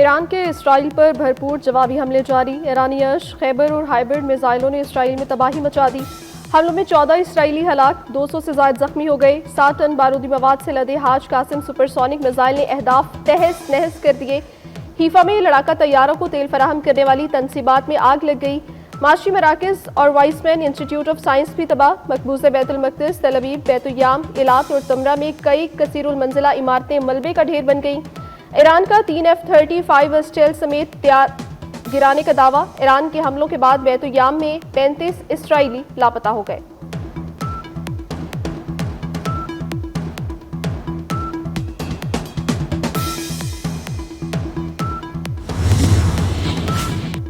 ایران کے اسرائیل پر بھرپور جوابی حملے جاری۔ ایرانی یش خیبر اور ہائبرڈ میزائلوں نے اسرائیل میں تباہی مچا دی۔ حملوں میں 14 اسرائیلی ہلاک، 200 سے زائد زخمی ہو گئے۔ 7 ٹن بارودی مواد سے لدے حاج قاسم سپرسونک میزائل نے اہداف تہس نہس کر دیے۔ حیفا میں لڑاکا طیاروں کو تیل فراہم کرنے والی تنصیبات میں آگ لگ گئی۔ معاشی مراکز اور Weizmann institute of science بھی تباہ۔ مقبوضہ بیت المقدس، تل ابیب، بیت الیم، ایلات اور تمرہ میں کئی کثیر المنزلہ عمارتیں ملبے کا ڈھیر بن گئیں۔ ایران کا 3 F-35 اسٹیل سمیت گرانے کا دعویٰ۔ ایران کے حملوں کے بعد بیت الیم میں 35 اسرائیلی لاپتہ ہو گئے۔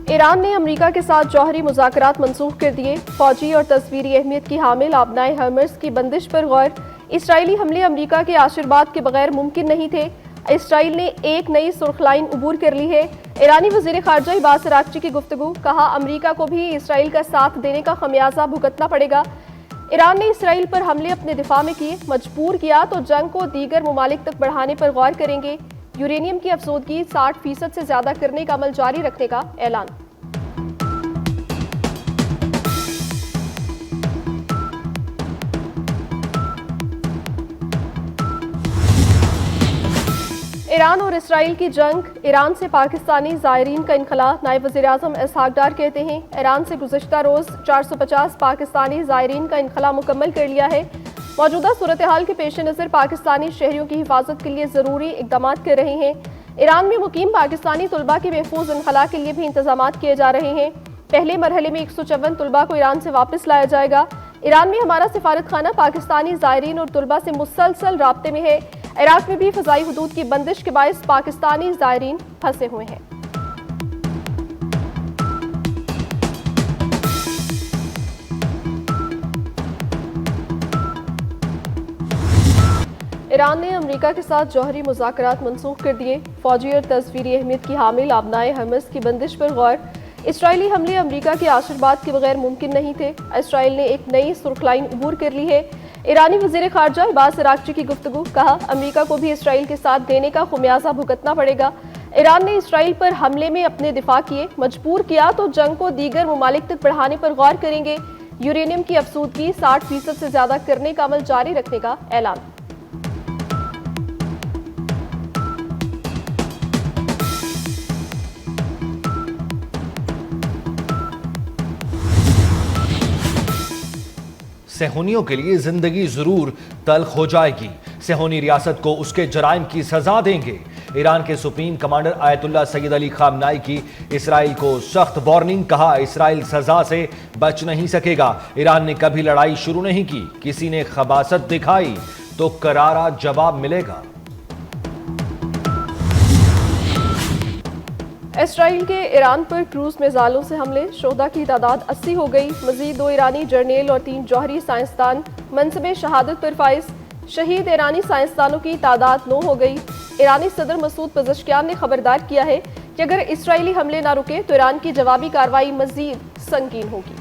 ایران نے امریکہ کے ساتھ جوہری مذاکرات منسوخ کر دیے۔ فوجی اور تصویری اہمیت کی حامل آبنائے ہرمز کی بندش پر غور۔ اسرائیلی حملے امریکہ کے آشرواد کے بغیر ممکن نہیں تھے۔ اسرائیل نے ایک نئی سرخ لائن عبور کر لی ہے۔ ایرانی وزیر خارجہ عباس اراغچی کی گفتگو، کہا امریکہ کو بھی اسرائیل کا ساتھ دینے کا خمیازہ بھگتنا پڑے گا۔ ایران نے اسرائیل پر حملے اپنے دفاع میں کیے، مجبور کیا تو جنگ کو دیگر ممالک تک بڑھانے پر غور کریں گے۔ یورینیم کی افزودگی 60% سے زیادہ کرنے کا عمل جاری رکھنے کا اعلان۔ ایران اور اسرائیل کی جنگ، ایران سے پاکستانی زائرین کا انخلاء۔ نائب وزیر اعظم اسحاق ڈار کہتے ہیں ایران سے گزشتہ روز 450 پاکستانی زائرین کا انخلاء مکمل کر لیا ہے۔ موجودہ صورتحال کے پیش نظر پاکستانی شہریوں کی حفاظت کے لیے ضروری اقدامات کر رہے ہیں۔ ایران میں مقیم پاکستانی طلباء کے محفوظ انخلاء کے لیے بھی انتظامات کیے جا رہے ہیں۔ پہلے مرحلے میں 154 طلباء کو ایران سے واپس لایا جائے گا۔ ایران میں ہمارا سفارت خانہ پاکستانی زائرین اور طلباء سے مسلسل رابطے میں ہے۔ عراق میں بھی فضائی حدود کی بندش کے باعث پاکستانی زائرین پھنسے ہوئے ہیں۔ ایران نے امریکہ کے ساتھ جوہری مذاکرات منسوخ کر دیے۔ فوجی اور تصویری اہمیت کی حامل آبنائے ہرمز کی بندش پر غور۔ اسرائیلی حملے امریکہ کے آشرواد کے بغیر ممکن نہیں تھے۔ اسرائیل نے ایک نئی سرخ لائن عبور کر لی ہے۔ ایرانی وزیر خارجہ عباس اراغچی کی گفتگو، کہا امریکہ کو بھی اسرائیل کے ساتھ دینے کا خمیازہ بھگتنا پڑے گا۔ ایران نے اسرائیل پر حملے میں اپنے دفاع کیے، مجبور کیا تو جنگ کو دیگر ممالک تک بڑھانے پر غور کریں گے۔ یورینیم کی افزودگی 60% سے زیادہ کرنے کا عمل جاری رکھنے کا اعلان۔ صہیونیوں کے لیے زندگی ضرور تلخ ہو جائے گی۔ صہیونی ریاست کو اس کے جرائم کی سزا دیں گے۔ ایران کے سپریم کمانڈر آیت اللہ سید علی خامنائی کی اسرائیل کو سخت وارننگ، کہا اسرائیل سزا سے بچ نہیں سکے گا۔ ایران نے کبھی لڑائی شروع نہیں کی، کسی نے خباثت دکھائی تو کرارا جواب ملے گا۔ اسرائیل کے ایران پر کروز میزائلوں سے حملے، شہداء کی تعداد 80 ہو گئی۔ مزید 2 ایرانی جرنیل اور 3 جوہری سائنسدان منصب شہادت پر فائز۔ شہید ایرانی سائنسدانوں کی تعداد 9 ہو گئی۔ ایرانی صدر مسعود پزشکیان نے خبردار کیا ہے کہ اگر اسرائیلی حملے نہ رکے تو ایران کی جوابی کارروائی مزید سنگین ہوگی۔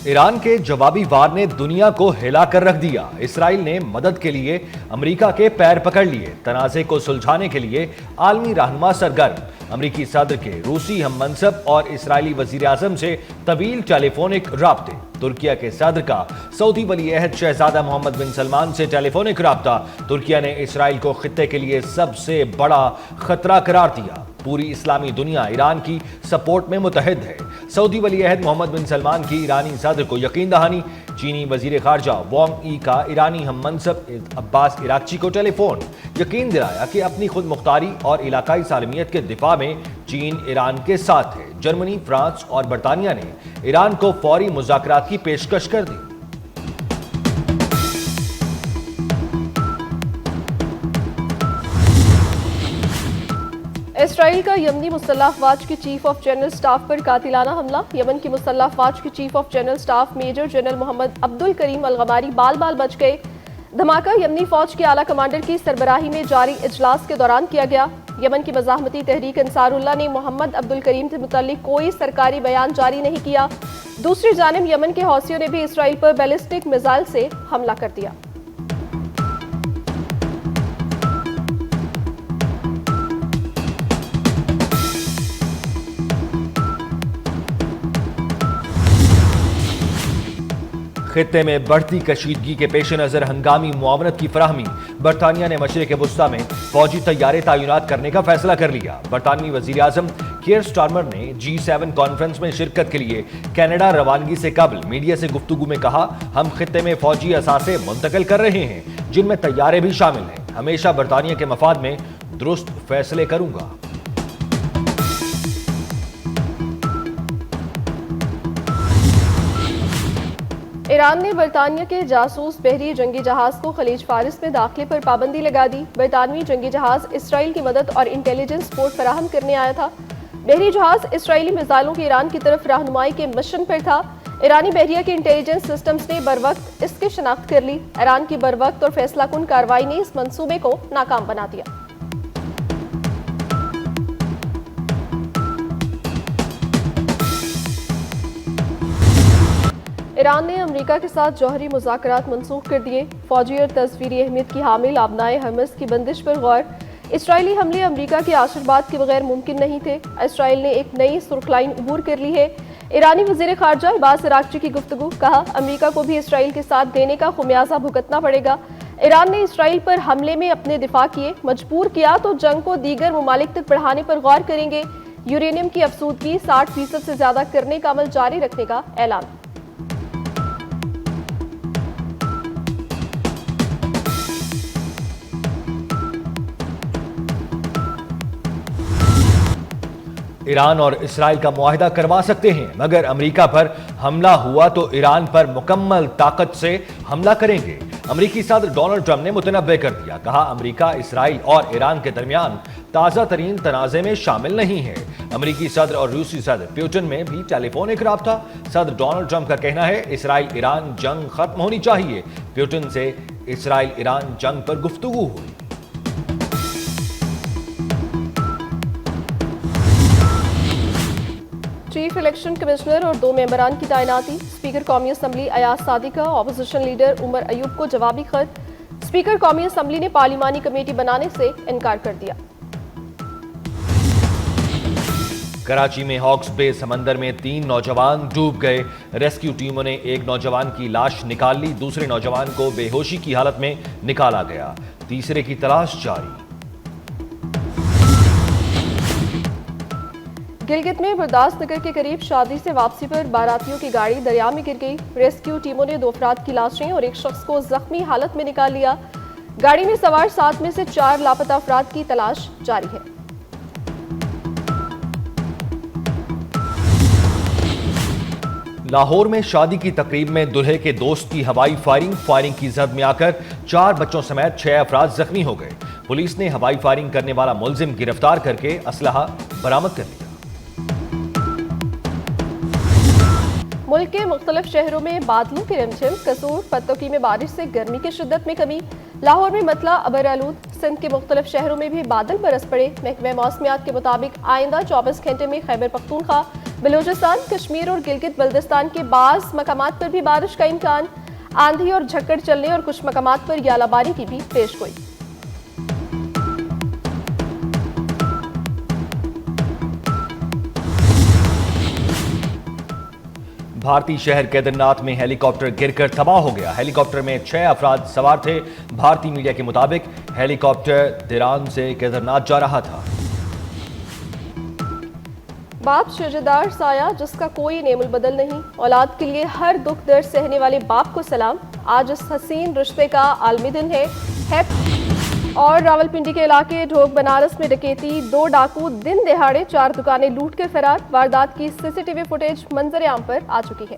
ایران کے جوابی وار نے دنیا کو ہلا کر رکھ دیا۔ اسرائیل نے مدد کے لیے امریکہ کے پیر پکڑ لیے۔ تنازع کو سلجھانے کے لیے عالمی رہنما سرگرم۔ امریکی صدر کے روسی ہم منصب اور اسرائیلی وزیر اعظم سے طویل ٹیلی فونک رابطے۔ ترکیہ کے صدر کا سعودی ولی عہد شہزادہ محمد بن سلمان سے ٹیلی فونک رابطہ۔ ترکیہ نے اسرائیل کو خطے کے لیے سب سے بڑا خطرہ قرار دیا۔ پوری اسلامی دنیا ایران کی سپورٹ میں متحد ہے۔ سعودی ولی عہد محمد بن سلمان کی ایرانی صدر کو یقین دہانی۔ چینی وزیر خارجہ وانگ ای کا ایرانی ہم منصب عباس اراغچی کو ٹیلی فون، یقین دلایا کہ اپنی خود مختاری اور علاقائی سالمیت کے دفاع میں چین ایران کے ساتھ ہے۔ جرمنی، فرانس اور برطانیہ نے ایران کو فوری مذاکرات کی پیشکش کر دی۔ اسرائیل کا یمنی مسلح افواج کے چیف آف جنرل سٹاف پر قاتلانہ حملہ۔ یمن کی مسلح افواج کے chief of general staff major general Muhammad عبد الکریم الغماری بال بال بچ گئے۔ دھماکہ یمنی فوج کے اعلیٰ کمانڈر کی سربراہی میں جاری اجلاس کے دوران کیا گیا۔ یمن کی مزاحمتی تحریک انصار اللہ نے محمد عبد الکریم سے متعلق کوئی سرکاری بیان جاری نہیں کیا۔ دوسری جانب یمن کے حوثیوں نے بھی اسرائیل پر بیلسٹک میزائل سے حملہ کر دیا۔ خطے میں بڑھتی کشیدگی کے پیش نظر ہنگامی معاونت کی فراہمی، برطانیہ نے مشرق وسطی میں فوجی طیارے تعینات کرنے کا فیصلہ کر لیا۔ برطانوی وزیر اعظم کیئر سٹارمر نے G7 کانفرنس میں شرکت کے لیے کینیڈا روانگی سے قبل میڈیا سے گفتگو میں کہا، ہم خطے میں فوجی اثاثے منتقل کر رہے ہیں جن میں طیارے بھی شامل ہیں، ہمیشہ برطانیہ کے مفاد میں درست فیصلے کروں گا۔ ایران نے برطانیہ کے جاسوس بحری جنگی جہاز کو خلیج فارس میں داخلے پر پابندی لگا دی۔ برطانوی جنگی جہاز اسرائیل کی مدد اور انٹیلیجنس سپورٹ فراہم کرنے آیا تھا۔ بحری جہاز اسرائیلی میزائلوں کی ایران کی طرف رہنمائی کے مشن پر تھا۔ ایرانی بحریہ کے انٹیلیجنس سسٹمز نے بروقت اس کی شناخت کر لی۔ ایران کی بروقت اور فیصلہ کن کارروائی نے اس منصوبے کو ناکام بنا دیا۔ ایران نے امریکہ کے ساتھ جوہری مذاکرات منسوخ کر دیے۔ فوجی اور تصویری اہمیت کی حامل آبنائے حماس کی بندش پر غور۔ اسرائیلی حملے امریکہ کے آشرواد کے بغیر ممکن نہیں تھے۔ اسرائیل نے ایک نئی سرخ لائن عبور کر لی ہے۔ ایرانی وزیر خارجہ عباس اراغچی کی گفتگو، کہا امریکہ کو بھی اسرائیل کے ساتھ دینے کا خمیازہ بھگتنا پڑے گا۔ ایران نے اسرائیل پر حملے میں اپنے دفاع کیے، مجبور کیا تو جنگ کو دیگر ممالک تک بڑھانے پر غور کریں گے۔ یورینیم کی افزودگی 60% سے زیادہ کرنے کا عمل جاری رکھنے کا اعلان۔ ایران اور اسرائیل کا معاہدہ کروا سکتے ہیں، مگر امریکہ پر حملہ ہوا تو ایران پر مکمل طاقت سے حملہ کریں گے۔ امریکی صدر ڈونلڈ ٹرمپ نے متنبع کر دیا، کہا امریکہ اسرائیل اور ایران کے درمیان تازہ ترین تنازع میں شامل نہیں ہے۔ امریکی صدر اور روسی صدر پیوٹن میں بھی ٹیلی فونک رابطہ۔ صدر ڈونلڈ ٹرمپ کا کہنا ہے اسرائیل ایران جنگ ختم ہونی چاہیے۔ پیوٹن سے اسرائیل ایران جنگ پر گفتگو ہوئی۔ چیف الیکشن کمشنر اور 2 ممبران کی تعیناتی۔ اسپیکر قومی اسمبلی ایاز صادق کا اپوزیشن لیڈر عمر ایوب کو جوابی خط۔ اسپیکر قومی اسمبلی نے پارلیمانی کمیٹی بنانے سے انکار کر دیا۔ کراچی میں ہاکس بے سمندر میں 3 نوجوان ڈوب گئے۔ ریسکیو ٹیموں نے ایک نوجوان کی لاش نکال لی، دوسرے نوجوان کو بے ہوشی کی حالت میں نکالا گیا، تیسرے کی تلاش جاری۔ گلگت میں برداشت نگر کے قریب شادی سے واپسی پر باراتیوں کی گاڑی دریا میں گر گئی۔ ریسکیو ٹیموں نے 2 افراد کی لاشیں اور ایک شخص کو زخمی حالت میں نکال لیا۔ گاڑی میں سوار 7 میں سے 4 لاپتہ افراد کی تلاش جاری ہے۔ لاہور میں شادی کی تقریب میں دلہے کے دوست کی ہوائی فائرنگ کی زد میں آ کر 4 بچوں سمیت 6 افراد زخمی ہو گئے۔ پولیس نے ہوائی فائرنگ کرنے والا ملزم گرفتار کر کے اسلحہ برآمد کر لیا۔ ملک کے مختلف شہروں میں بادلوں کی رمجھم، قصور پتوکی میں بارش سے گرمی کی شدت میں کمی۔ لاہور میں مطلع ابر آلود، سندھ کے مختلف شہروں میں بھی بادل برس پڑے۔ محکمہ موسمیات کے مطابق آئندہ 24 گھنٹے میں خیبر پختونخوا، بلوچستان، کشمیر اور گلگت بلتستان کے بعض مقامات پر بھی بارش کا امکان۔ آندھی اور جھکڑ چلنے اور کچھ مقامات پر ژالہ باری کی بھی پیش گوئی۔ بھارتی شہر کیدر ناتھ میں ہیلی کاپٹر گر کر تباہ ہو گیا۔ ہیلی کاپٹر میں 6 افراد سوار تھے۔ بھارتی میڈیا کے مطابق ہیلی کاپٹر دیران سے کیدر ناتھ جا رہا تھا۔ باپ شجدار سایہ جس کا کوئی نعم البدل نہیں، اولاد کے لیے ہر دکھ درد سہنے والے باپ کو سلام۔ آج اس حسین رشتے کا عالمی دن ہے۔ اور راولپنڈی کے علاقے ڈھوک بنارس میں ڈکیتی، 2 ڈاکو دن دہاڑے 4 دکانیں لوٹ کے فرار۔ واردات کی CCTV فوٹیج منظر عام پر آ چکی ہے۔